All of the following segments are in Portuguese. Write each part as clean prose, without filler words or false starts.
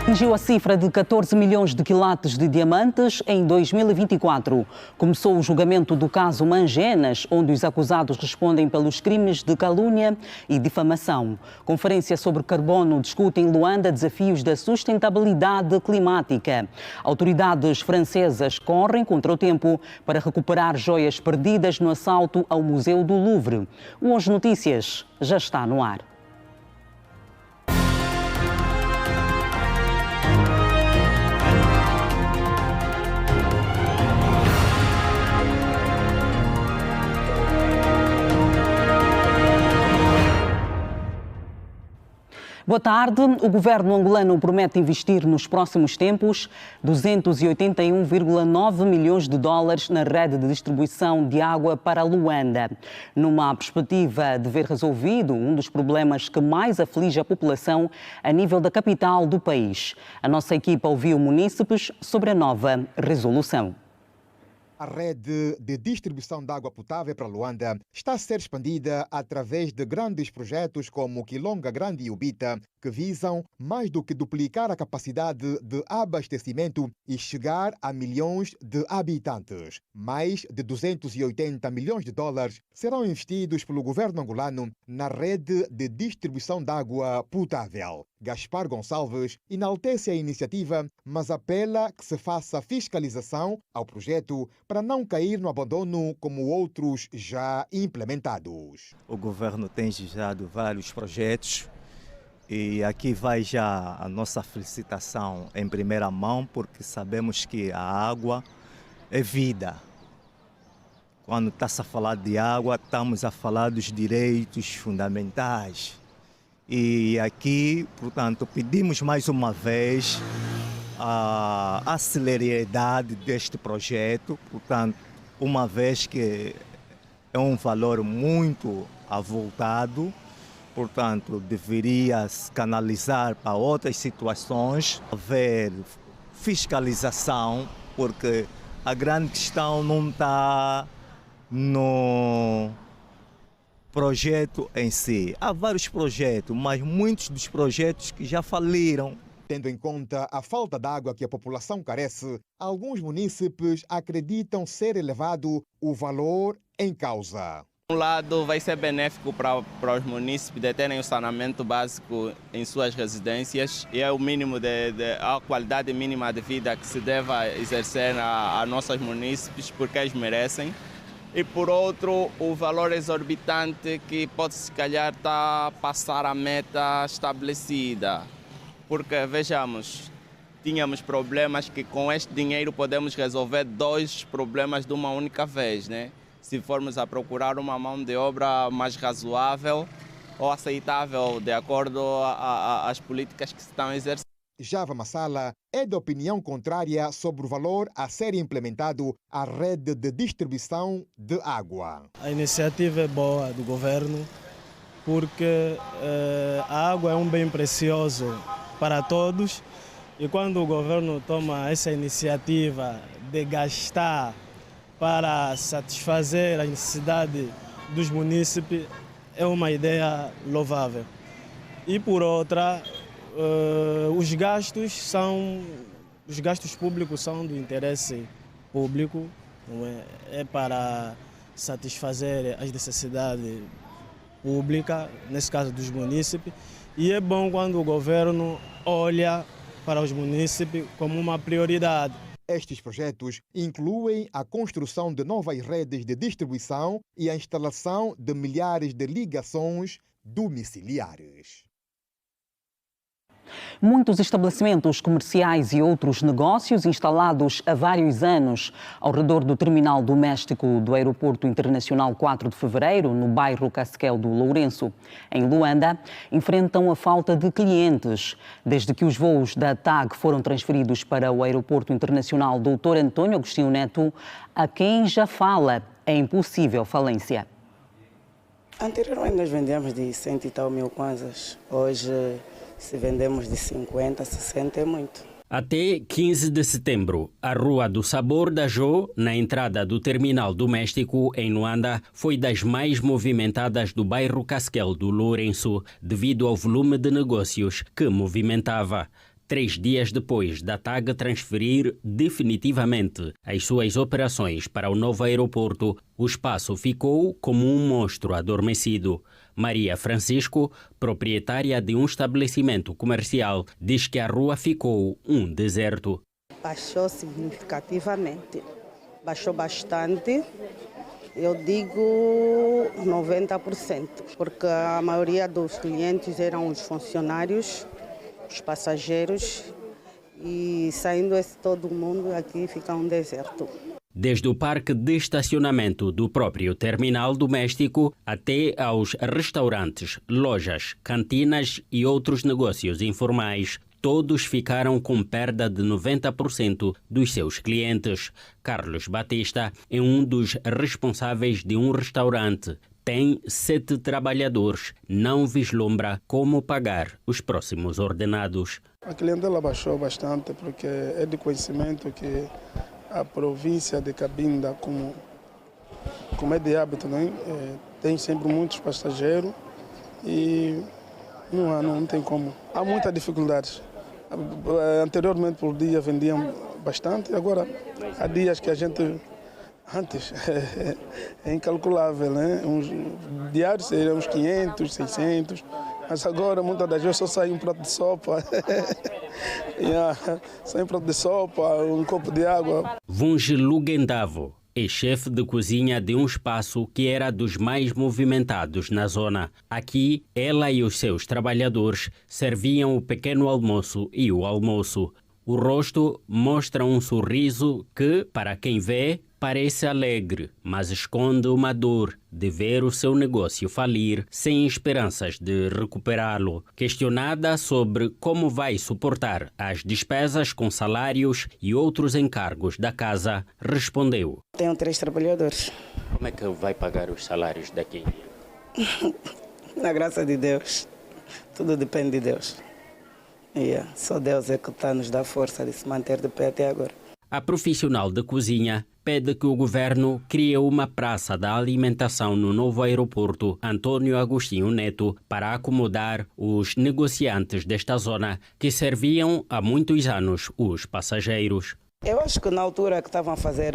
Atingiu a cifra de 14 milhões de quilates de diamantes em 2024. Começou o julgamento do caso Mangenas, onde os acusados respondem pelos crimes de calúnia e difamação. Conferência sobre carbono discute em Luanda desafios da sustentabilidade climática. Autoridades francesas correm contra o tempo para recuperar joias perdidas no assalto ao Museu do Louvre. O Hoje Notícias já está no ar. Boa tarde. O governo angolano promete investir nos próximos tempos 281,9 milhões de dólares na rede de distribuição de água para Luanda, numa perspectiva de ver resolvido um dos problemas que mais aflige a população a nível da capital do país. A nossa equipa ouviu munícipes sobre a nova resolução. A rede de distribuição de água potável para Luanda está a ser expandida através de grandes projetos como Quilonga Grande e Ubita, que visam mais do que duplicar a capacidade de abastecimento e chegar a milhões de habitantes. Mais de 280 milhões de dólares serão investidos pelo governo angolano na rede de distribuição de água potável. Gaspar Gonçalves enaltece a iniciativa, mas apela que se faça fiscalização ao projeto para não cair no abandono como outros já implementados. O governo tem registrado vários projetos e aqui vai já a nossa felicitação em primeira mão, porque sabemos que a água é vida. Quando está-se a falar de água, estamos a falar dos direitos fundamentais. E aqui, portanto, pedimos mais uma vez a celeridade deste projeto, portanto, uma vez que é um valor muito avultado, portanto, deveria-se canalizar para outras situações, haver fiscalização, porque a grande questão não está no projeto em si. Há vários projetos, mas muitos dos projetos que já faliram. Tendo em conta a falta de água que a população carece, alguns munícipes acreditam ser elevado o valor em causa. Um lado vai ser benéfico para os munícipes de terem o saneamento básico em suas residências e é o mínimo a qualidade mínima de vida que se deve exercer a nossos munícipes, porque eles merecem. E por outro, o valor exorbitante que pode se calhar estar a passar a meta estabelecida. Porque, vejamos, tínhamos problemas que com este dinheiro podemos resolver 2 problemas de uma única vez, né? Se formos a procurar uma mão de obra mais razoável ou aceitável de acordo às políticas que se estão exercendo. Java Massala é de opinião contrária sobre o valor a ser implementado à rede de distribuição de água. A iniciativa é boa do governo porque a água é um bem precioso para todos e quando o governo toma essa iniciativa de gastar para satisfazer a necessidade dos munícipes é uma ideia louvável. E por outra, os gastos públicos são do interesse público, não é para satisfazer as necessidades públicas, nesse caso dos munícipes, e é bom quando o governo olha para os munícipes como uma prioridade. Estes projetos incluem a construção de novas redes de distribuição e a instalação de milhares de ligações domiciliares. Muitos estabelecimentos comerciais e outros negócios instalados há vários anos ao redor do terminal doméstico do Aeroporto Internacional 4 de Fevereiro, no bairro Casquel do Lourenço, em Luanda, enfrentam a falta de clientes. Desde que os voos da TAG foram transferidos para o Aeroporto Internacional Dr. António Agostinho Neto, a quem já fala é impossível falência. Anteriormente nós vendíamos de 100 e tal mil kwanzas. Hoje, se vendemos de 50, 60 é muito. Até 15 de setembro, a Rua do Sabor da Jô, na entrada do terminal doméstico em Luanda, foi das mais movimentadas do bairro Casquel do Lourenço, devido ao volume de negócios que movimentava. 3 dias depois da TAG transferir definitivamente as suas operações para o novo aeroporto, o espaço ficou como um monstro adormecido. Maria Francisco, proprietária de um estabelecimento comercial, diz que a rua ficou um deserto. Baixou significativamente, baixou bastante, eu digo 90%, porque a maioria dos clientes eram os funcionários, os passageiros, e saindo todo mundo aqui fica um deserto. Desde o parque de estacionamento do próprio terminal doméstico até aos restaurantes, lojas, cantinas e outros negócios informais, todos ficaram com perda de 90% dos seus clientes. Carlos Batista é um dos responsáveis de um restaurante. Tem 7 trabalhadores, não vislumbra como pagar os próximos ordenados. A clientela baixou bastante porque é de conhecimento que a província de Cabinda, como é de hábito, né? Tem sempre muitos passageiros e não tem como. Há muitas dificuldades. Anteriormente por dia vendiam bastante, agora há dias que a gente... Antes é incalculável, né? Uns diários seriam uns 500, 600, mas agora muitas das vezes só sai um prato de sopa. Sai um prato de sopa, um copo de água. Vunge Lugendavo é chefe de cozinha de um espaço que era dos mais movimentados na zona. Aqui, ela e os seus trabalhadores serviam o pequeno almoço e o almoço. O rosto mostra um sorriso que, para quem vê, parece alegre, mas esconde uma dor de ver o seu negócio falir sem esperanças de recuperá-lo. Questionada sobre como vai suportar as despesas com salários e outros encargos da casa, respondeu: Tenho 3 trabalhadores. Como é que vai pagar os salários daqui? Na graça de Deus. Tudo depende de Deus. Só Deus é que está nos dando força de se manter de pé até agora. A profissional de cozinha pede que o governo crie uma praça da alimentação no novo aeroporto Antônio Agostinho Neto para acomodar os negociantes desta zona que serviam há muitos anos os passageiros. Eu acho que na altura que estavam a fazer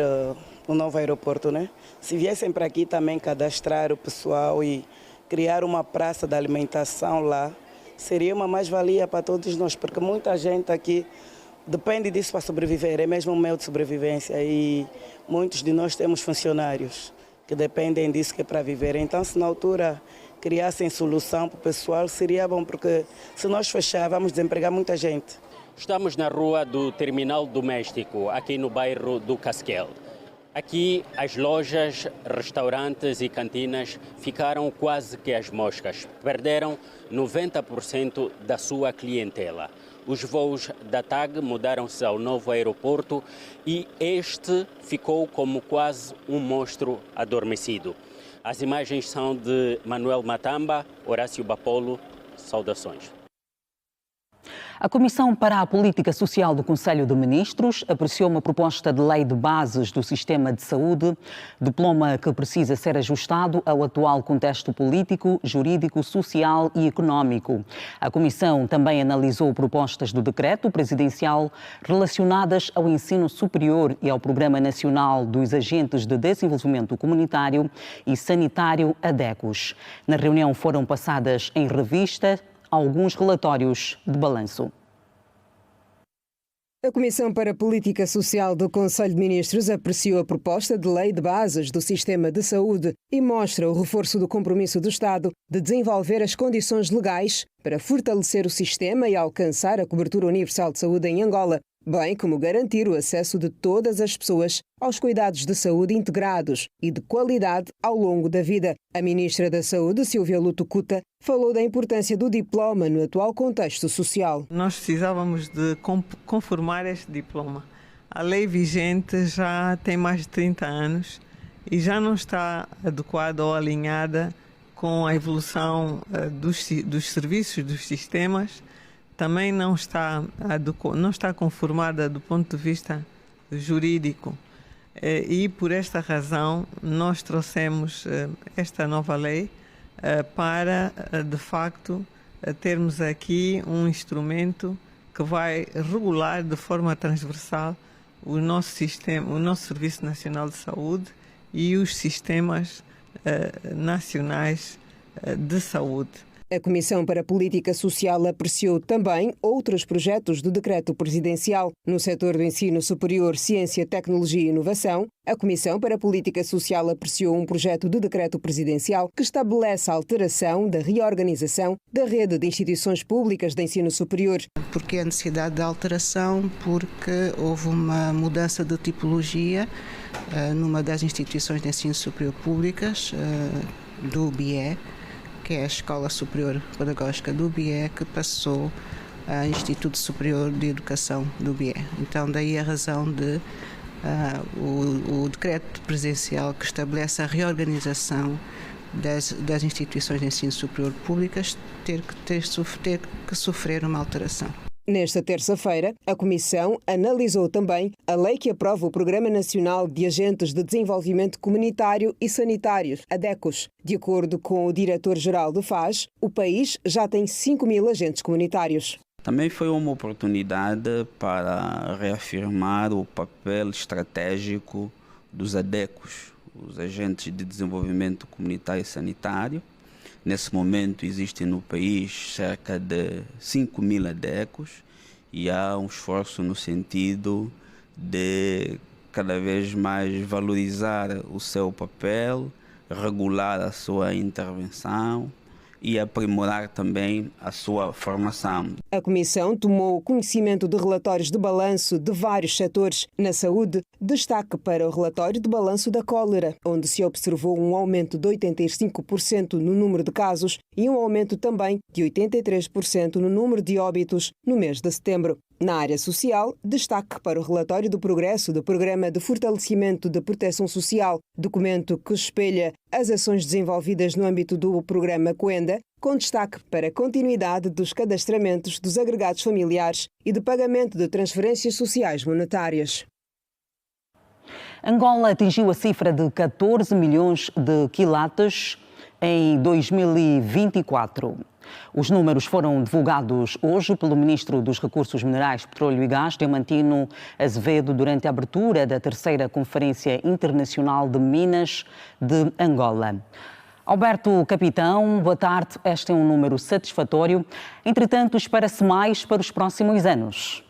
o novo aeroporto, né? Se viessem para aqui também cadastrar o pessoal e criar uma praça de alimentação lá, seria uma mais-valia para todos nós, porque muita gente aqui depende disso para sobreviver, é mesmo um meio de sobrevivência e muitos de nós temos funcionários que dependem disso que é para viver. Então, se na altura criassem solução para o pessoal, seria bom, porque se nós fechar, vamos desempregar muita gente. Estamos na rua do Terminal Doméstico, aqui no bairro do Casquel. Aqui as lojas, restaurantes e cantinas ficaram quase que às moscas. Perderam 90% da sua clientela. Os voos da TAG mudaram-se ao novo aeroporto e este ficou como quase um monstro adormecido. As imagens são de Manuel Matamba, Horácio Bapolo. Saudações. A Comissão para a Política Social do Conselho de Ministros apreciou uma proposta de lei de bases do sistema de saúde, diploma que precisa ser ajustado ao atual contexto político, jurídico, social e económico. A Comissão também analisou propostas do decreto presidencial relacionadas ao ensino superior e ao Programa Nacional dos Agentes de Desenvolvimento Comunitário e Sanitário ADECOS. Na reunião foram passadas em revista alguns relatórios de balanço. A Comissão para a Política Social do Conselho de Ministros apreciou a proposta de lei de bases do sistema de saúde e mostra o reforço do compromisso do Estado de desenvolver as condições legais para fortalecer o sistema e alcançar a cobertura universal de saúde em Angola, bem como garantir o acesso de todas as pessoas aos cuidados de saúde integrados e de qualidade ao longo da vida. A Ministra da Saúde, Silvia Lutucuta, falou da importância do diploma no atual contexto social. Nós precisávamos de conformar este diploma. A lei vigente já tem mais de 30 anos e já não está adequada ou alinhada com a evolução dos serviços, dos sistemas. Também não está conformada do ponto de vista jurídico. E por esta razão nós trouxemos esta nova lei para, de facto, termos aqui um instrumento que vai regular de forma transversal o nosso sistema, o nosso Serviço Nacional de Saúde e os sistemas nacionais de saúde. A Comissão para a Política Social apreciou também outros projetos do decreto presidencial. No setor do ensino superior, ciência, tecnologia e inovação, a Comissão para a Política Social apreciou um projeto de decreto presidencial que estabelece a alteração da reorganização da rede de instituições públicas de ensino superior. Porque a necessidade de alteração? Porque houve uma mudança de tipologia numa das instituições de ensino superior públicas, do BIE, que é a Escola Superior Pedagógica do BIE, que passou ao Instituto Superior de Educação do BIE. Então, daí a razão de o decreto presidencial que estabelece a reorganização das instituições de ensino superior públicas ter que sofrer uma alteração. Nesta terça-feira, a Comissão analisou também a lei que aprova o Programa Nacional de Agentes de Desenvolvimento Comunitário e Sanitários, ADECOS. De acordo com o diretor-geral do FAS, o país já tem 5.000 agentes comunitários. Também foi uma oportunidade para reafirmar o papel estratégico dos ADECOS, os Agentes de Desenvolvimento Comunitário e Sanitário. Nesse momento existem no país cerca de 5.000 ADECOS e há um esforço no sentido de cada vez mais valorizar o seu papel, regular a sua intervenção e aprimorar também a sua formação. A Comissão tomou conhecimento de relatórios de balanço de vários setores. Na saúde, destaque para o relatório de balanço da cólera, onde se observou um aumento de 85% no número de casos e um aumento também de 83% no número de óbitos no mês de setembro. Na área social, destaque para o relatório do progresso do Programa de Fortalecimento da Proteção Social, documento que espelha as ações desenvolvidas no âmbito do programa Coenda, com destaque para a continuidade dos cadastramentos dos agregados familiares e de pagamento de transferências sociais monetárias. Angola atingiu a cifra de 14 milhões de quilates em 2024. Os números foram divulgados hoje pelo Ministro dos Recursos Minerais, Petróleo e Gás, Diamantino Azevedo, durante a abertura da 3ª Conferência Internacional de Minas de Angola. Alberto Capitão, boa tarde. Este é um número satisfatório. Entretanto, espera-se mais para os próximos anos.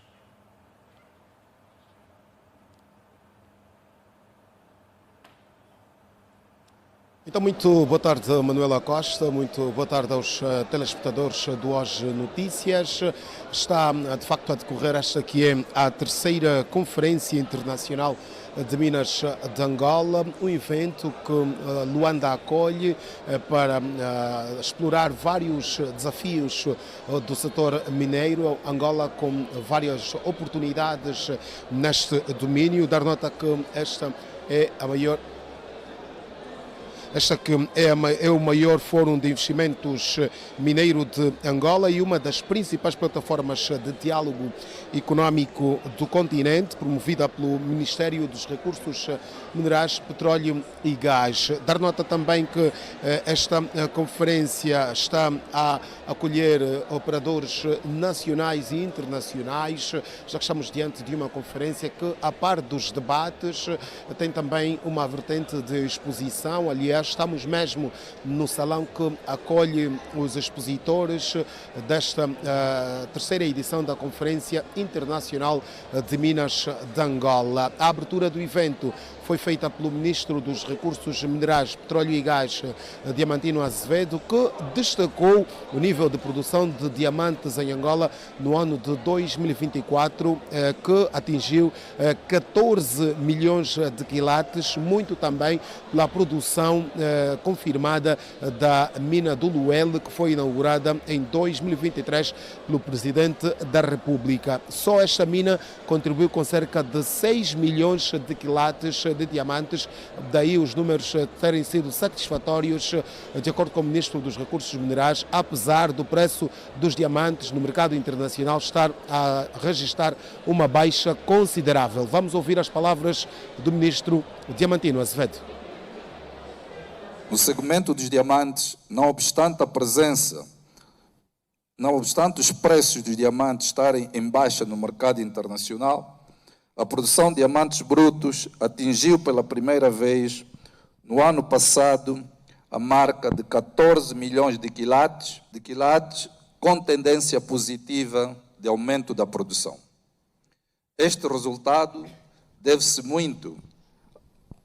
Então, muito boa tarde, Manuela Costa, muito boa tarde aos telespectadores do Hoje Notícias. Está, de facto, a decorrer esta que é a 3ª Conferência Internacional de Minas de Angola, um evento que Luanda acolhe para explorar vários desafios do setor mineiro. Angola com várias oportunidades neste domínio. Dar nota que esta é a maior... Esta que é o maior fórum de investimentos mineiro de Angola e uma das principais plataformas de diálogo económico do continente, promovida pelo Ministério dos Recursos Minerais, Petróleo e Gás. Dar nota também que esta conferência está a acolher operadores nacionais e internacionais, já que estamos diante de uma conferência que, a par dos debates, tem também uma vertente de exposição. Aliás, estamos mesmo no salão que acolhe os expositores desta 3ª edição da Conferência Internacional de Minas de Angola. A abertura do evento foi feita pelo Ministro dos Recursos Minerais, Petróleo e Gás, Diamantino Azevedo, que destacou o nível de produção de diamantes em Angola no ano de 2024, que atingiu 14 milhões de quilates, muito também pela produção confirmada da mina do Luele, que foi inaugurada em 2023 pelo Presidente da República. Só esta mina contribuiu com cerca de 6 milhões de quilates de diamantes, daí os números terem sido satisfatórios, de acordo com o Ministro dos Recursos Minerais, apesar do preço dos diamantes no mercado internacional estar a registrar uma baixa considerável. Vamos ouvir as palavras do Ministro Diamantino Azevedo. No segmento dos diamantes, não obstante a presença Não obstante os preços dos diamantes estarem em baixa no mercado internacional, a produção de diamantes brutos atingiu pela primeira vez, no ano passado, a marca de 14 milhões de quilates, com tendência positiva de aumento da produção. Este resultado deve-se muito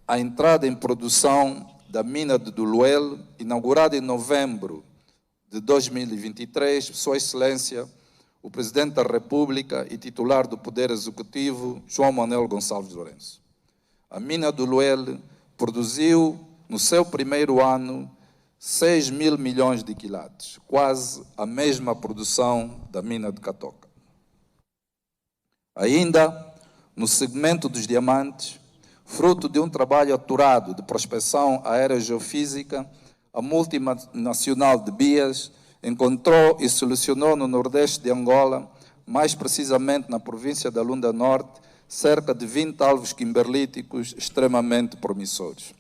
à entrada em produção da mina de Duluel, inaugurada em novembro de 2023, Sua Excelência, o Presidente da República e titular do Poder Executivo, João Manuel Gonçalves Lourenço. A mina de Duluel produziu, no seu primeiro ano, 6 mil milhões de quilates, quase a mesma produção da mina de Catoca. Ainda, no segmento dos diamantes, fruto de um trabalho aturado de prospecção aerogeofísica, a multinacional de Bias encontrou e solucionou no nordeste de Angola, mais precisamente na província da Lunda Norte, cerca de 20 alvos kimberlíticos extremamente promissores.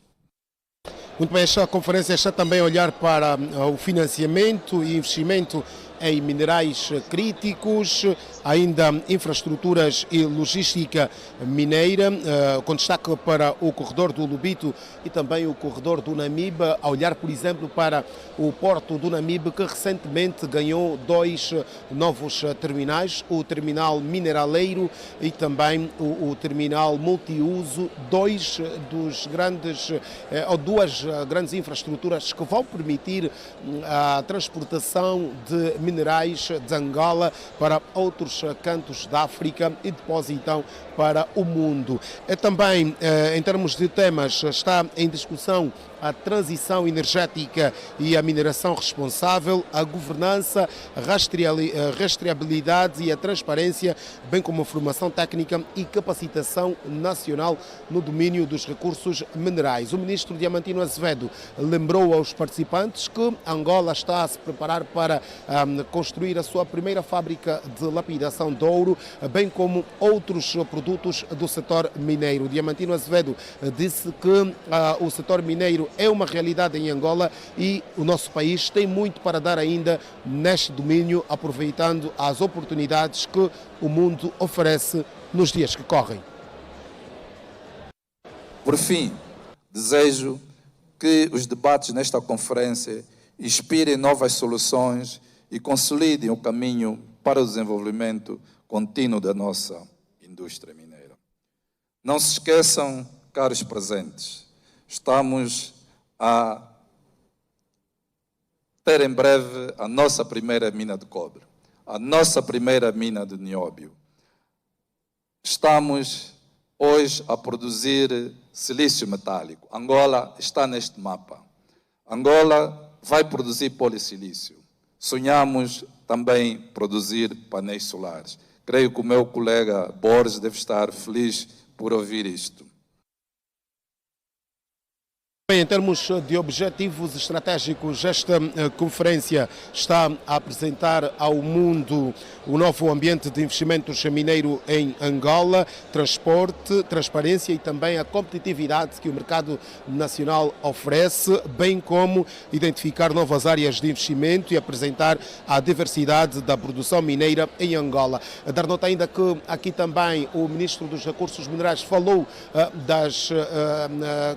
Muito bem, esta conferência está também a olhar para o financiamento e investimento em minerais críticos, ainda infraestruturas e logística mineira, com destaque para o corredor do Lubito e também o corredor do Namibe, a olhar, por exemplo, para o porto do Namibe, que recentemente ganhou 2 novos terminais, o terminal mineraleiro e também o terminal multiuso, duas grandes infraestruturas que vão permitir a transportação de minerais de Angola para outros cantos da África e depois então para o mundo. Também, em termos de temas, está em discussão a transição energética e a mineração responsável, a governança, a rastreabilidade e a transparência, bem como a formação técnica e capacitação nacional no domínio dos recursos minerais. O ministro Diamantino Azevedo lembrou aos participantes que Angola está a se preparar para construir a sua primeira fábrica de lapidação de ouro, bem como outros produtos do setor mineiro. Diamantino Azevedo disse que o setor mineiro é uma realidade em Angola e o nosso país tem muito para dar ainda neste domínio, aproveitando as oportunidades que o mundo oferece nos dias que correm. Por fim, desejo que os debates nesta conferência inspirem novas soluções e consolidem o caminho para o desenvolvimento contínuo da nossa indústria mineira. Não se esqueçam, caros presentes, estamos a ter em breve a nossa primeira mina de cobre, a nossa primeira mina de nióbio. Estamos hoje a produzir silício metálico. Angola está neste mapa. Angola vai produzir polissilício. Sonhamos também produzir painéis solares. Creio que o meu colega Borges deve estar feliz por ouvir isto. Bem, em termos de objetivos estratégicos, esta conferência está a apresentar ao mundo o novo ambiente de investimentos mineiro em Angola, transporte, transparência e também a competitividade que o mercado nacional oferece, bem como identificar novas áreas de investimento e apresentar a diversidade da produção mineira em Angola. Dar nota ainda que aqui também o Ministro dos Recursos Minerais falou das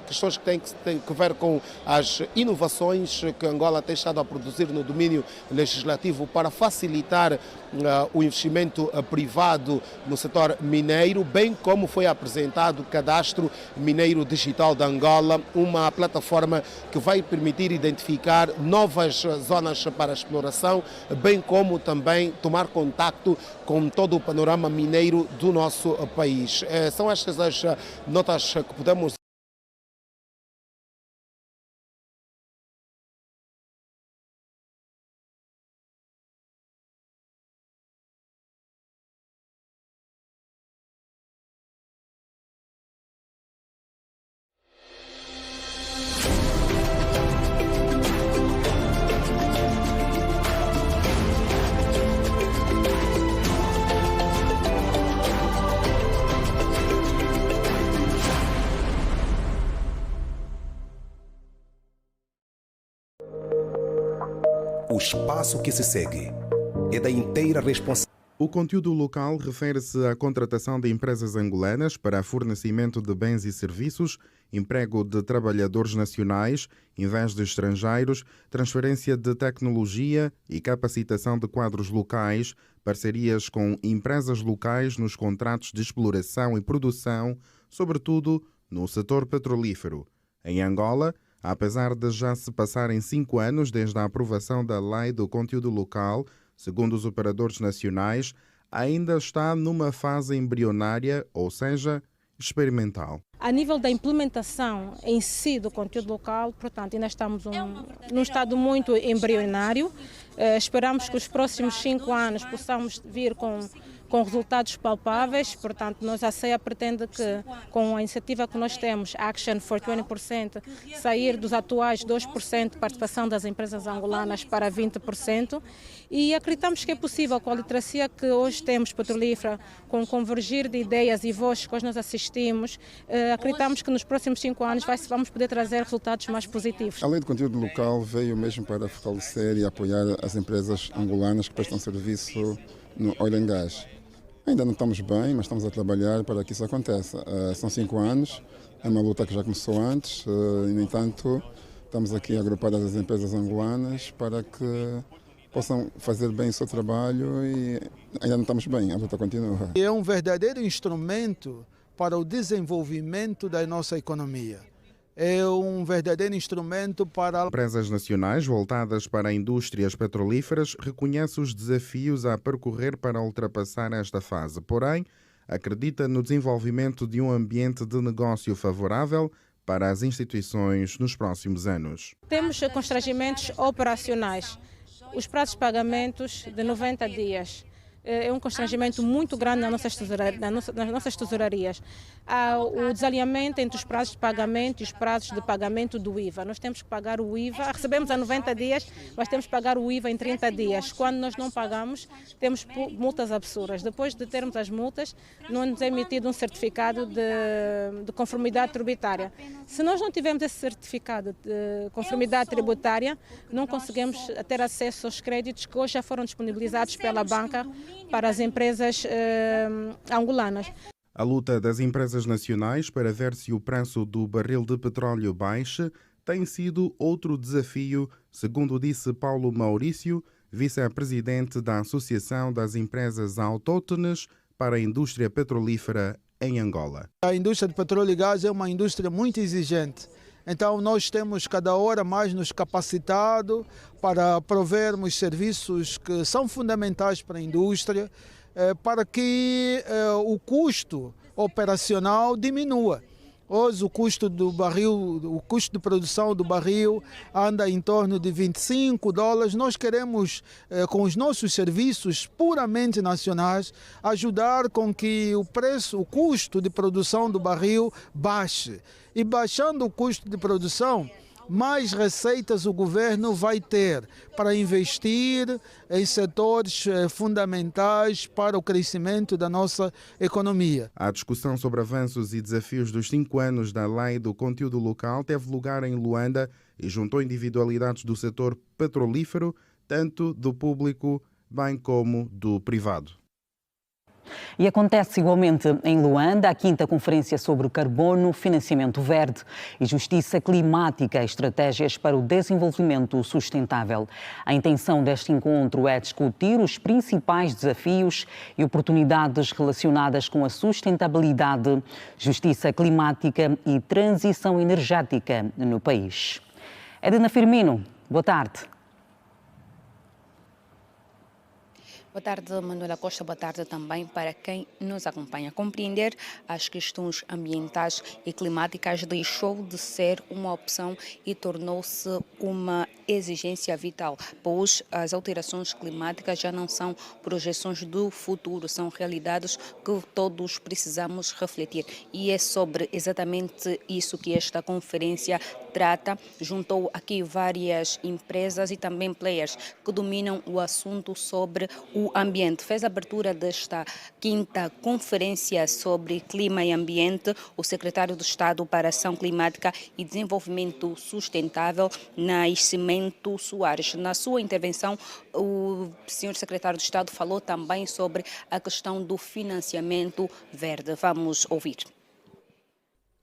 questões que têm que ver com as inovações que Angola tem estado a produzir no domínio legislativo para facilitar o investimento privado no setor mineiro, bem como foi apresentado o Cadastro Mineiro Digital de Angola, uma plataforma que vai permitir identificar novas zonas para exploração, bem como também tomar contacto com todo o panorama mineiro do nosso país. São estas as notas que podemos o espaço que se segue. é da inteira responsabilidade. O conteúdo local refere-se à contratação de empresas angolanas para fornecimento de bens e serviços, emprego de trabalhadores nacionais em vez de estrangeiros, transferência de tecnologia e capacitação de quadros locais, parcerias com empresas locais nos contratos de exploração e produção, sobretudo no setor petrolífero. Em Angola, apesar de já se passarem 5 anos desde a aprovação da Lei do Conteúdo Local, segundo os operadores nacionais, ainda está numa fase embrionária, ou seja, experimental. A nível da implementação em si do conteúdo local, portanto, ainda estamos num estado muito embrionário. Esperamos que os próximos 5 anos possamos vir com resultados palpáveis. Portanto, nós, a CEA pretende que, com a iniciativa que nós temos, Action for 20%, sair dos atuais 2% de participação das empresas angolanas para 20%. E acreditamos que é possível, com a literacia que hoje temos petrolífera, com o convergir de ideias e vozes que hoje nós assistimos, acreditamos que nos próximos 5 anos vamos poder trazer resultados mais positivos. A lei de conteúdo local veio mesmo para fortalecer e apoiar as empresas angolanas que prestam serviço no oil and gas. Ainda não estamos bem, mas estamos a trabalhar para que isso aconteça. São 5 anos, é uma luta que já começou antes, no entanto, estamos aqui agrupadas as empresas angolanas para que possam fazer bem o seu trabalho e ainda não estamos bem, a luta continua. É um verdadeiro instrumento para o desenvolvimento da nossa economia. É um verdadeiro instrumento para... Empresas nacionais voltadas para indústrias petrolíferas reconhecem os desafios a percorrer para ultrapassar esta fase. Porém, acredita no desenvolvimento de um ambiente de negócio favorável para as instituições nos próximos anos. Temos constrangimentos operacionais. Os prazos de pagamentos de 90 dias. É um constrangimento muito grande nas nossas tesourarias. Há o desalinhamento entre os prazos de pagamento e os prazos de pagamento do IVA. Nós temos que pagar o IVA, recebemos a 90 dias, mas temos que pagar o IVA em 30 dias. Quando nós não pagamos, temos multas absurdas. Depois de termos as multas, não nos é emitido um certificado de conformidade tributária. Se nós não tivermos esse certificado de conformidade tributária, não conseguimos ter acesso aos créditos que hoje já foram disponibilizados pela banca para as empresas angolanas. A luta das empresas nacionais para ver se o preço do barril de petróleo baixa tem sido outro desafio, segundo disse Paulo Maurício, vice-presidente da Associação das Empresas Autóctones para a Indústria Petrolífera em Angola. A indústria de petróleo e gás é uma indústria muito exigente. Então, nós temos cada hora mais nos capacitado para provermos serviços que são fundamentais para a indústria, para que o custo operacional diminua. Hoje o custo do barril, o custo de produção do barril anda em torno de $25. Nós queremos, com os nossos serviços puramente nacionais, ajudar com que o custo de produção do barril baixe. E baixando o custo de produção, mais receitas o governo vai ter para investir em setores fundamentais para o crescimento da nossa economia. A discussão sobre avanços e desafios dos 5 anos da Lei do Conteúdo Local teve lugar em Luanda e juntou individualidades do setor petrolífero, tanto do público bem como do privado. E acontece igualmente em Luanda a 5ª Conferência sobre Carbono, Financiamento Verde e Justiça Climática, Estratégias para o Desenvolvimento Sustentável. A intenção deste encontro é discutir os principais desafios e oportunidades relacionadas com a sustentabilidade, justiça climática e transição energética no país. Edna Firmino, boa tarde. Boa tarde, Manuela Costa. Boa tarde também para quem nos acompanha. Compreender as questões ambientais e climáticas deixou de ser uma opção e tornou-se uma exigência vital, pois as alterações climáticas já não são projeções do futuro, são realidades que todos precisamos refletir. E é sobre exatamente isso que esta conferência trata. Juntou aqui várias empresas e também players que dominam o assunto sobre o ambiente. Fez a abertura desta 5ª Conferência sobre Clima e Ambiente o secretário de Estado para Ação Climática e Desenvolvimento Sustentável, Nascimento Bento Soares. Na sua intervenção, o senhor secretário de Estado falou também sobre a questão do financiamento verde. Vamos ouvir.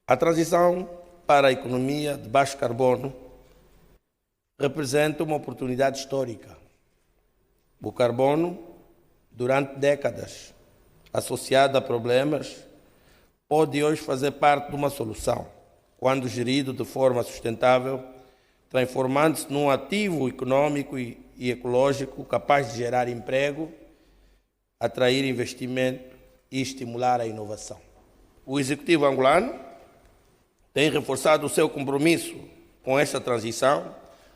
A transição para a economia de baixo carbono representa uma oportunidade histórica. O carbono, durante décadas, associado a problemas, pode hoje fazer parte de uma solução, quando gerido de forma sustentável, transformando-se num ativo econômico e ecológico capaz de gerar emprego, atrair investimento e estimular a inovação. O Executivo angolano tem reforçado o seu compromisso com esta transição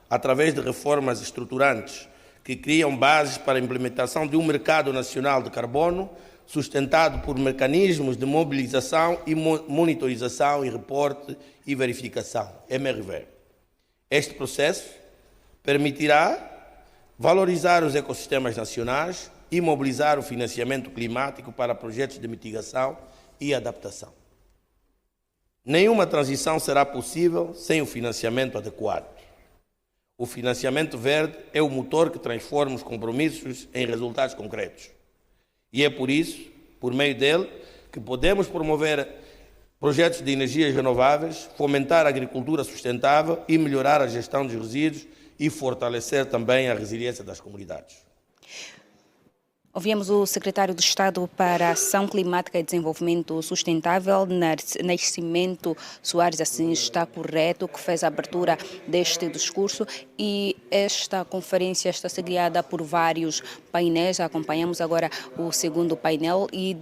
através de reformas estruturantes que criam bases para a implementação de um mercado nacional de carbono sustentado por mecanismos de mobilização e monitorização e reporte e verificação, MRV. Este processo permitirá valorizar os ecossistemas nacionais e mobilizar o financiamento climático para projetos de mitigação e adaptação. Nenhuma transição será possível sem o financiamento adequado. O financiamento verde é o motor que transforma os compromissos em resultados concretos. E é por isso, por meio dele, que podemos promover projetos de energias renováveis, fomentar a agricultura sustentável e melhorar a gestão dos resíduos e fortalecer também a resiliência das comunidades. Ouvimos o secretário de Estado para a Ação Climática e Desenvolvimento Sustentável, Nascimento Soares, assim está correto, que fez a abertura deste discurso, e esta conferência está seguida por vários painéis. Acompanhamos agora o segundo painel e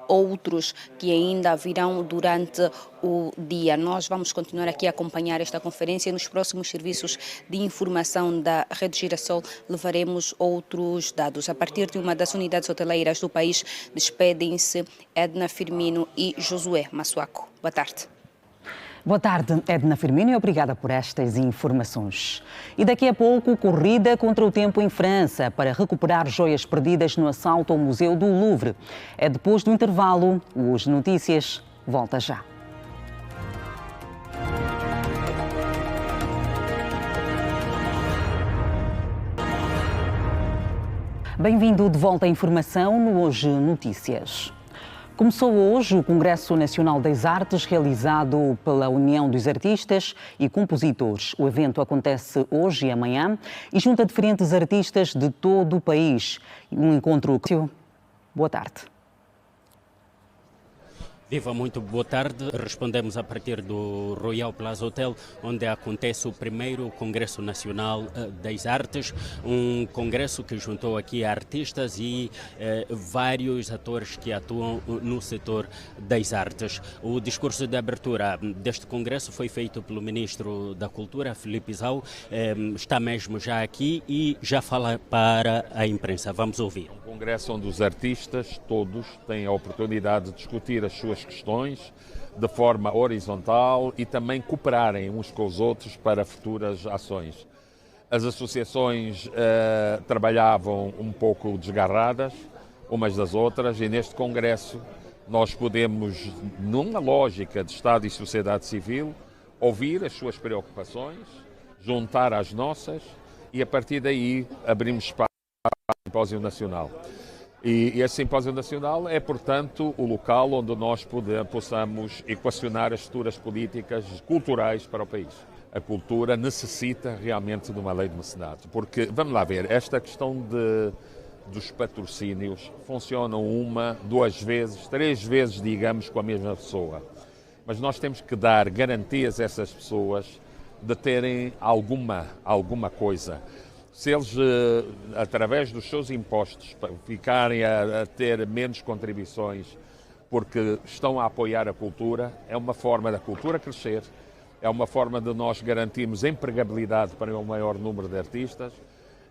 outros que ainda virão durante o dia. Nós vamos continuar aqui a acompanhar esta conferência. Nos próximos serviços de informação da Rede Girassol levaremos outros dados. A partir de uma das unidades hoteleiras do país, despedem-se Edna Firmino e Josué Massuaco. Boa tarde. Boa tarde, Edna Firmino, e obrigada por estas informações. E daqui a pouco, corrida contra o tempo em França para recuperar joias perdidas no assalto ao Museu do Louvre. É depois do intervalo. Os Notícias volta já. Bem-vindo de volta à informação no Hoje Notícias. Começou hoje o Congresso Nacional das Artes, realizado pela União dos Artistas e Compositores. O evento acontece hoje e amanhã e junta diferentes artistas de todo o país. Um encontro. Boa tarde. Viva, muito boa tarde. Respondemos a partir do Royal Plaza Hotel, onde acontece o primeiro Congresso Nacional das Artes, um congresso que juntou aqui artistas e vários atores que atuam no setor das artes. O discurso de abertura deste congresso foi feito pelo Ministro da Cultura, Filipe Zau, está mesmo já aqui e já fala para a imprensa. Vamos ouvir. Um congresso onde os artistas todos têm a oportunidade de discutir as suas questões de forma horizontal e também cooperarem uns com os outros para futuras ações. As associações trabalhavam um pouco desgarradas umas das outras e neste congresso nós podemos, numa lógica de Estado e sociedade civil, ouvir as suas preocupações, juntar às nossas e a partir daí abrimos espaço para o Simpósio Nacional. E esse Simpósio Nacional é, portanto, o local onde nós possamos equacionar as futuras políticas culturais para o país. A cultura necessita realmente de uma lei de mecenato, porque, vamos lá ver, esta questão dos patrocínios funcionam uma, duas vezes, três vezes, digamos, com a mesma pessoa. Mas nós temos que dar garantias a essas pessoas de terem alguma coisa. Se eles, através dos seus impostos, ficarem a ter menos contribuições porque estão a apoiar a cultura, é uma forma da cultura crescer, é uma forma de nós garantirmos empregabilidade para um maior número de artistas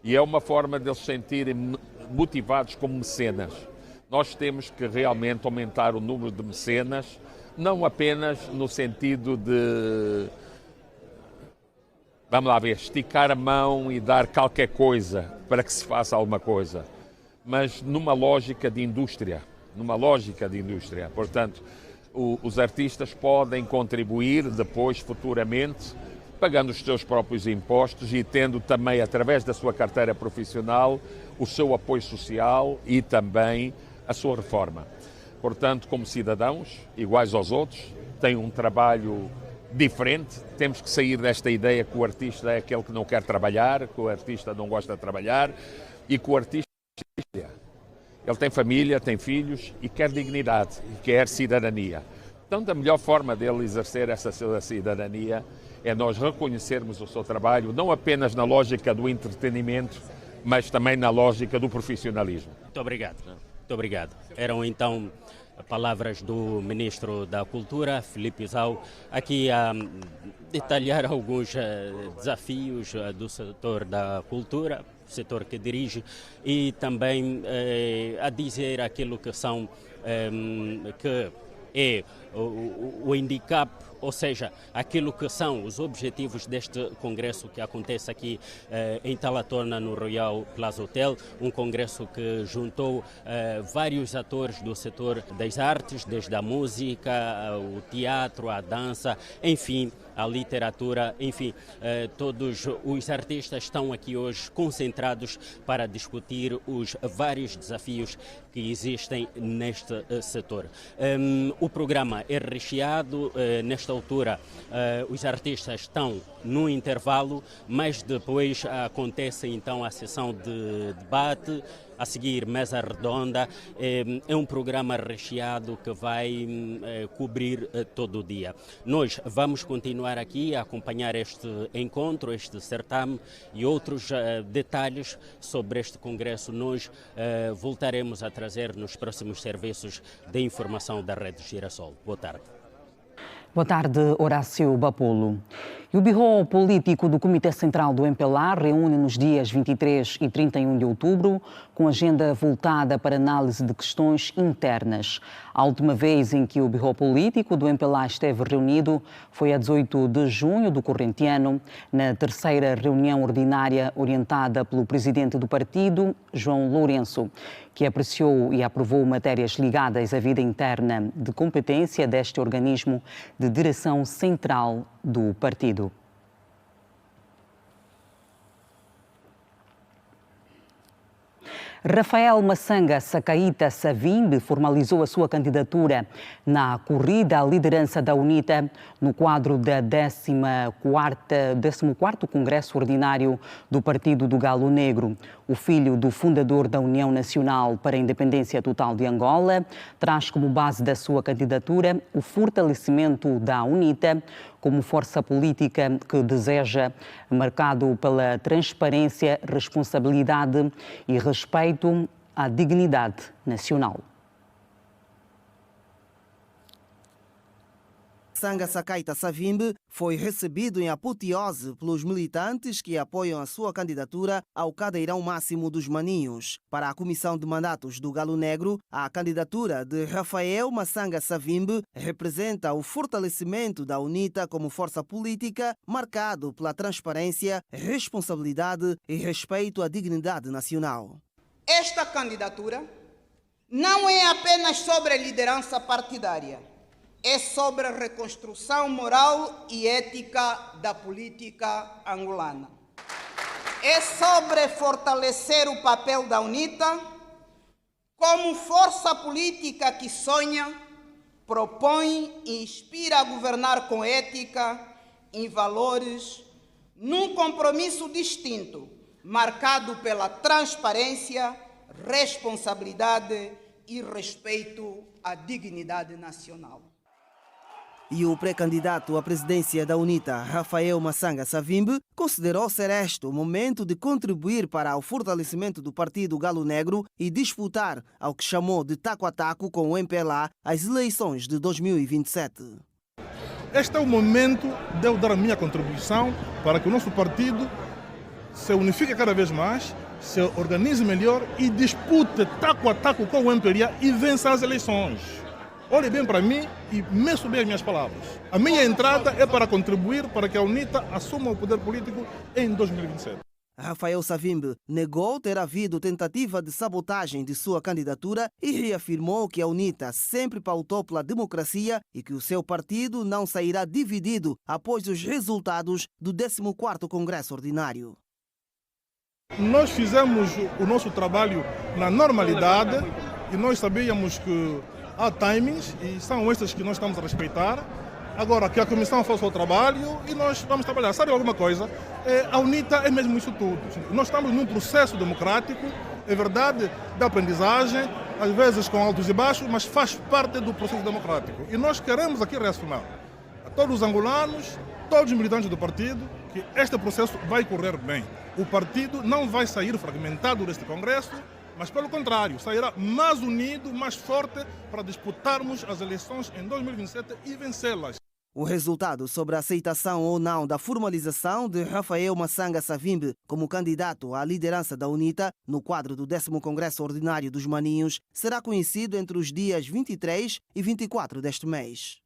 e é uma forma de eles se sentirem motivados como mecenas. Nós temos que realmente aumentar o número de mecenas, não apenas no sentido de... Vamos lá ver, esticar a mão e dar qualquer coisa para que se faça alguma coisa, mas numa lógica de indústria, Portanto, os artistas podem contribuir depois, futuramente, pagando os seus próprios impostos e tendo também, através da sua carteira profissional, o seu apoio social e também a sua reforma. Portanto, como cidadãos, iguais aos outros, têm um trabalho diferente. Temos que sair desta ideia que o artista é aquele que não quer trabalhar, que o artista não gosta de trabalhar e que o artista ele tem família, tem filhos e quer dignidade, e quer cidadania. Portanto, a melhor forma dele exercer essa cidadania é nós reconhecermos o seu trabalho, não apenas na lógica do entretenimento, mas também na lógica do profissionalismo. Muito obrigado. Muito obrigado. Eram então palavras do Ministro da Cultura, Filipe Zau, aqui a detalhar alguns desafios do setor da cultura, setor que dirige, e também a dizer aquilo que são que é o handicap, ou seja, aquilo que são os objetivos deste congresso que acontece aqui em Talatona, no Royal Plaza Hotel, um congresso que juntou vários atores do setor das artes, desde a música, o teatro, a dança, enfim, a literatura, enfim, todos os artistas estão aqui hoje concentrados para discutir os vários desafios que existem neste setor. O programa é recheado, nesta altura os artistas estão no intervalo, mas depois acontece então a sessão de debate, a seguir mesa redonda. É um programa recheado que vai cobrir todo o dia. Nós vamos continuar aqui a acompanhar este encontro, este certame e outros detalhes sobre este congresso. Nós voltaremos a trazer nos próximos serviços de informação da Rede Girassol. Boa tarde. Boa tarde, Horácio Bapolo. E o Birro Político do Comitê Central do MPLA reúne nos dias 23 e 31 de outubro, com agenda voltada para análise de questões internas. A última vez em que o Birro Político do MPLA esteve reunido foi a 18 de junho do corrente ano, na terceira reunião ordinária orientada pelo presidente do partido, João Lourenço, que apreciou e aprovou matérias ligadas à vida interna de competência deste organismo de direção central do partido. Rafael Massanga Sacaíta Savimbe formalizou a sua candidatura na corrida à liderança da UNITA no quadro da 14º Congresso Ordinário do Partido do Galo Negro. O filho do fundador da União Nacional para a Independência Total de Angola traz como base da sua candidatura o fortalecimento da UNITA como força política que deseja, marcado pela transparência, responsabilidade e respeito à dignidade nacional. Massanga Sacaíta Savimbe foi recebido em apoteose pelos militantes que apoiam a sua candidatura ao cadeirão máximo dos Maninhos. Para a Comissão de Mandatos do Galo Negro, a candidatura de Rafael Massanga Savimbe representa o fortalecimento da UNITA como força política, marcado pela transparência, responsabilidade e respeito à dignidade nacional. Esta candidatura não é apenas sobre a liderança partidária, é sobre a reconstrução moral e ética da política angolana. É sobre fortalecer o papel da UNITA como força política que sonha, propõe e inspira a governar com ética e valores, num compromisso distinto, marcado pela transparência, responsabilidade e respeito à dignidade nacional. E o pré-candidato à presidência da UNITA, Rafael Massanga Savimbe, considerou ser este o momento de contribuir para o fortalecimento do Partido Galo Negro e disputar ao que chamou de taco a taco com o MPLA as eleições de 2027. Este é o momento de eu dar a minha contribuição para que o nosso partido se unifique cada vez mais, se organize melhor e dispute taco a taco com o MPLA e vença as eleições. Olhe bem para mim e meço bem as minhas palavras. A minha entrada é para contribuir para que a UNITA assuma o poder político em 2027. Rafael Savimbe negou ter havido tentativa de sabotagem de sua candidatura e reafirmou que a UNITA sempre pautou pela democracia e que o seu partido não sairá dividido após os resultados do 14º Congresso Ordinário. Nós fizemos o nosso trabalho na normalidade e nós sabíamos que há timings e são estes que nós estamos a respeitar. Agora, que a comissão faça o seu trabalho e nós vamos trabalhar. Sabe alguma coisa? A UNITA é mesmo isso tudo. Nós estamos num processo democrático, é verdade, de aprendizagem, às vezes com altos e baixos, mas faz parte do processo democrático. E nós queremos aqui reafirmar a todos os angolanos, todos os militantes do partido, que este processo vai correr bem. O partido não vai sair fragmentado deste Congresso, mas pelo contrário, sairá mais unido, mais forte para disputarmos as eleições em 2027 e vencê-las. O resultado sobre a aceitação ou não da formalização de Rafael Massanga Savimbe como candidato à liderança da UNITA no quadro do 10º Congresso Ordinário dos Maninhos será conhecido entre os dias 23 e 24 deste mês.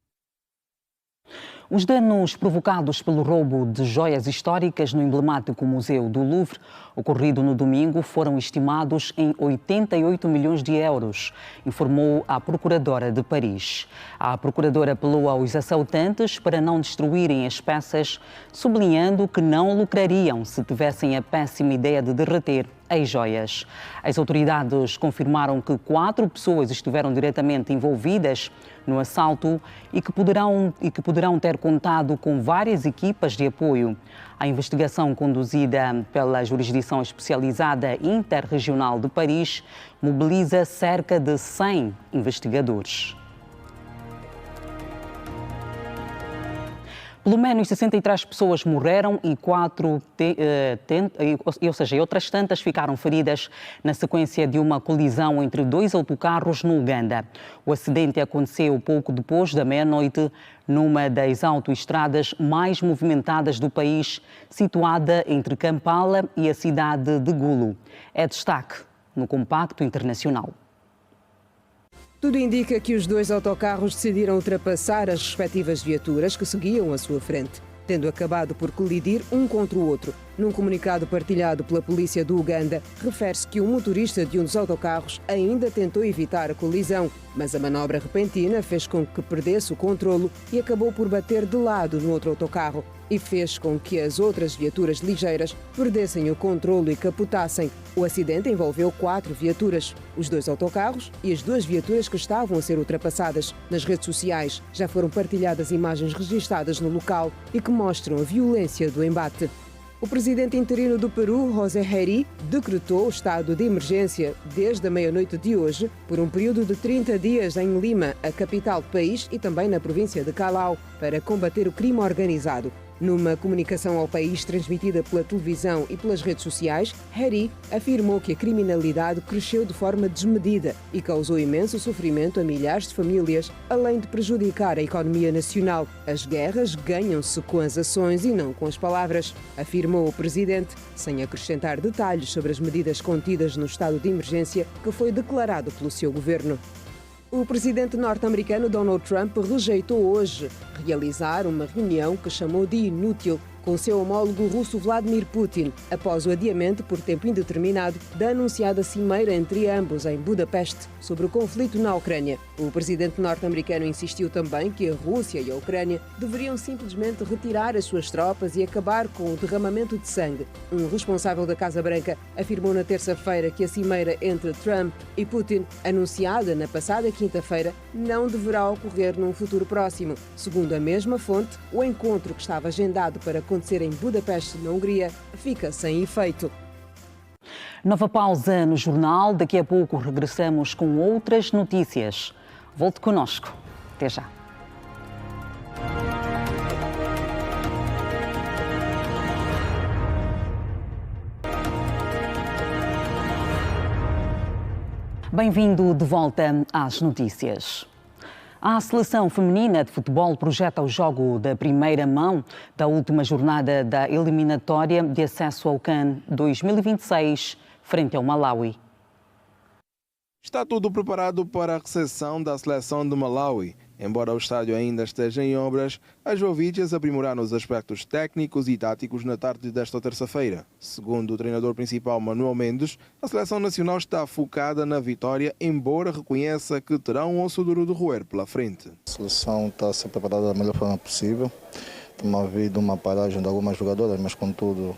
Os danos provocados pelo roubo de joias históricas no emblemático Museu do Louvre, ocorrido no domingo, foram estimados em 88 milhões de euros, informou a Procuradora de Paris. A Procuradora apelou aos assaltantes para não destruírem as peças, sublinhando que não lucrariam se tivessem a péssima ideia de derreter as joias. As autoridades confirmaram que 4 pessoas estiveram diretamente envolvidas no assalto e que poderão ter contado com várias equipas de apoio. A investigação conduzida pela Jurisdição Especializada Interregional de Paris mobiliza cerca de 100 investigadores. Pelo menos 63 pessoas morreram e outras tantas ficaram feridas na sequência de uma colisão entre 2 autocarros no Uganda. O acidente aconteceu pouco depois da meia-noite numa das autoestradas mais movimentadas do país, situada entre Kampala e a cidade de Gulu. É destaque no Compacto Internacional. Tudo indica que os 2 autocarros decidiram ultrapassar as respectivas viaturas que seguiam à sua frente, tendo acabado por colidir um contra o outro. Num comunicado partilhado pela polícia do Uganda, refere-se que o motorista de um dos autocarros ainda tentou evitar a colisão, mas a manobra repentina fez com que perdesse o controlo e acabou por bater de lado no outro autocarro e fez com que as outras viaturas ligeiras perdessem o controlo e capotassem. O acidente envolveu 4 viaturas, os 2 autocarros e as 2 viaturas que estavam a ser ultrapassadas. Nas redes sociais já foram partilhadas imagens registadas no local e que mostram a violência do embate. O presidente interino do Peru, José Heri, decretou o estado de emergência desde a meia-noite de hoje por um período de 30 dias em Lima, a capital do país, e também na província de Callao, para combater o crime organizado. Numa comunicação ao país transmitida pela televisão e pelas redes sociais, Heri afirmou que a criminalidade cresceu de forma desmedida e causou imenso sofrimento a milhares de famílias, além de prejudicar a economia nacional. As guerras ganham-se com as ações e não com as palavras, afirmou o presidente, sem acrescentar detalhes sobre as medidas contidas no estado de emergência que foi declarado pelo seu governo. O presidente norte-americano Donald Trump rejeitou hoje realizar uma reunião que chamou de inútil com seu homólogo russo Vladimir Putin, após o adiamento por tempo indeterminado da anunciada cimeira entre ambos em Budapeste sobre o conflito na Ucrânia. O presidente norte-americano insistiu também que a Rússia e a Ucrânia deveriam simplesmente retirar as suas tropas e acabar com o derramamento de sangue. Um responsável da Casa Branca afirmou na terça-feira que a cimeira entre Trump e Putin, anunciada na passada quinta-feira, não deverá ocorrer num futuro próximo. Segundo a mesma fonte, o encontro que estava agendado para acontecer em Budapeste, na Hungria, fica sem efeito. Nova pausa no jornal. Daqui a pouco regressamos com outras notícias. Volte connosco. Até já. Bem-vindo de volta às notícias. A seleção feminina de futebol projeta o jogo da primeira mão da última jornada da eliminatória de acesso ao CAN 2026, frente ao Malawi. Está tudo preparado para a recepção da seleção de Malawi, Embora o estádio ainda esteja em obras, as Joviches aprimoraram os aspectos técnicos e táticos na tarde desta terça-feira. Segundo o treinador principal Manuel Mendes, a seleção nacional está focada na vitória, embora reconheça que terá um osso duro de roer pela frente. A seleção está a ser preparada da melhor forma possível. Tem havido uma paragem de algumas jogadoras, mas contudo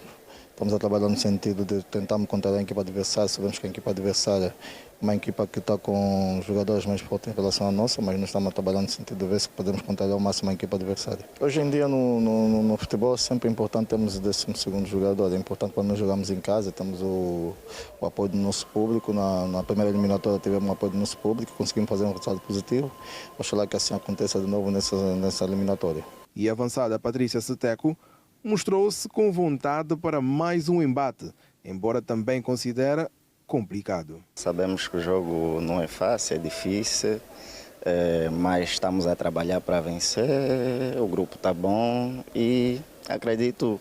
estamos a trabalhar no sentido de tentar encontrar a equipa adversária. Sabemos que a equipa adversária é uma equipa que está com jogadores mais fortes em relação à nossa, mas nós estamos a trabalhar no sentido de ver se podemos controlar ao máximo a equipa adversária. Hoje em dia no futebol é sempre importante termos o 12º jogador. É importante quando nós jogamos em casa, temos o apoio do nosso público. Na primeira eliminatória tivemos o apoio do nosso público, conseguimos fazer um resultado positivo. Oxalá que assim aconteça de novo nessa eliminatória. E a avançada Patrícia Seteco mostrou-se com vontade para mais um embate, embora também considera complicado. Sabemos que o jogo não é fácil, é difícil, mas estamos a trabalhar para vencer, o grupo está bom e acredito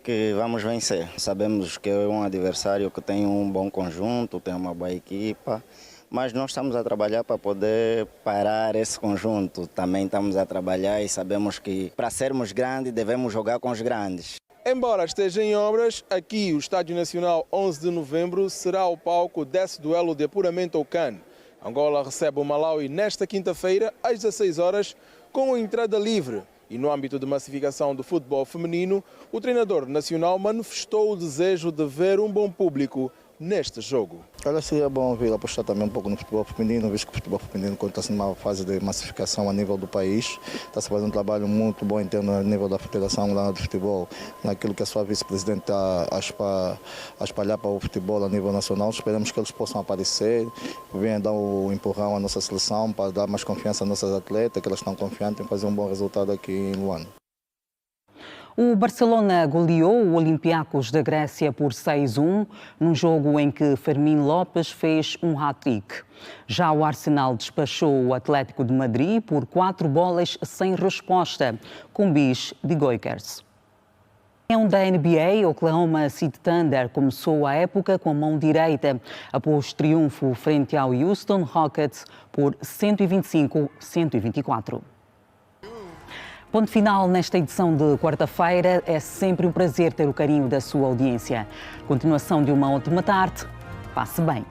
que vamos vencer. Sabemos que é um adversário que tem um bom conjunto, tem uma boa equipa, mas nós estamos a trabalhar para poder parar esse conjunto. Também estamos a trabalhar e sabemos que para sermos grandes devemos jogar com os grandes. Embora esteja em obras, aqui o Estádio Nacional 11 de novembro será o palco desse duelo de apuramento ao CAN. Angola recebe o Malawi nesta quinta-feira às 16 horas com a entrada livre. E no âmbito de massificação do futebol feminino, o treinador nacional manifestou o desejo de ver um bom público neste jogo. Olha, seria bom vir apostar também um pouco no futebol feminino, visto que o futebol feminino está numa fase de massificação a nível do país. Está-se fazendo um trabalho muito bom em termos a nível da Federação Angolana de Futebol, naquilo que a sua vice-presidente está a espalhar para o futebol a nível nacional. Esperamos que eles possam aparecer, venham dar um empurrão à nossa seleção para dar mais confiança às nossas atletas, que elas estão confiantes em fazer um bom resultado aqui em Luanda. O Barcelona goleou o Olympiacos da Grécia por 6-1, num jogo em que Fermín López fez um hat-trick. Já o Arsenal despachou o Atlético de Madrid por 4 bolas sem resposta, com bis de Goikers. Da NBA, o Oklahoma City Thunder começou a época com a mão direita, após triunfo frente ao Houston Rockets por 125-124. Ponto final nesta edição de quarta-feira. É sempre um prazer ter o carinho da sua audiência. Continuação de uma ótima tarde. Passe bem.